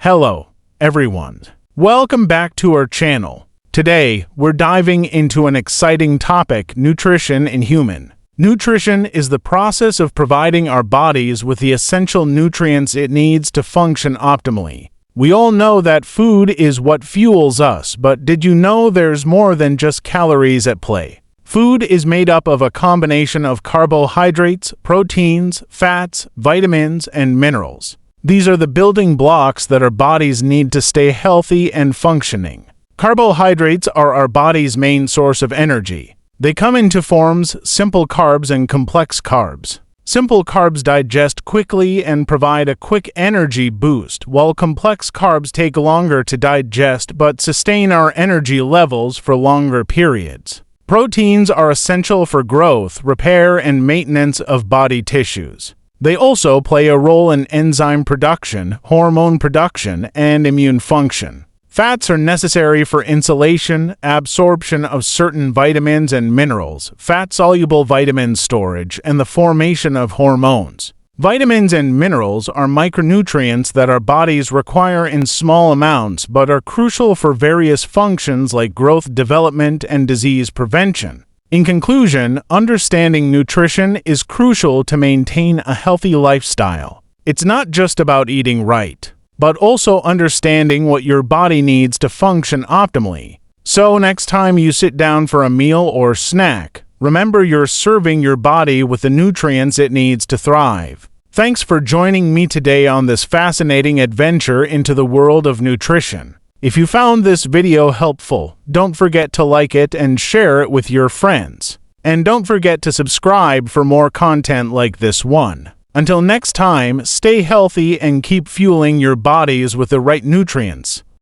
Hello, everyone. Welcome back to our channel. Today, we're diving into an exciting topic, nutrition in human. Nutrition is the process of providing our bodies with the essential nutrients it needs to function optimally. We all know that food is what fuels us, but did you know there's more than just calories at play? Food is made up of a combination of carbohydrates, proteins, fats, vitamins, and minerals. These are the building blocks that our bodies need to stay healthy and functioning. Carbohydrates are our body's main source of energy. They come in two forms, simple carbs and complex carbs. Simple carbs digest quickly and provide a quick energy boost, while complex carbs take longer to digest but sustain our energy levels for longer periods. Proteins are essential for growth, repair, and maintenance of body tissues. They also play a role in enzyme production, hormone production, and immune function. Fats are necessary for insulation, absorption of certain vitamins and minerals, fat-soluble vitamin storage, and the formation of hormones. Vitamins and minerals are micronutrients that our bodies require in small amounts but are crucial for various functions like growth, development, and disease prevention. In conclusion, understanding nutrition is crucial to maintain a healthy lifestyle. It's not just about eating right, but also understanding what your body needs to function optimally. So next time you sit down for a meal or snack, remember you're serving your body with the nutrients it needs to thrive. Thanks for joining me today on this fascinating adventure into the world of nutrition. If you found this video helpful, don't forget to like it and share it with your friends. And don't forget to subscribe for more content like this one. Until next time, stay healthy and keep fueling your bodies with the right nutrients.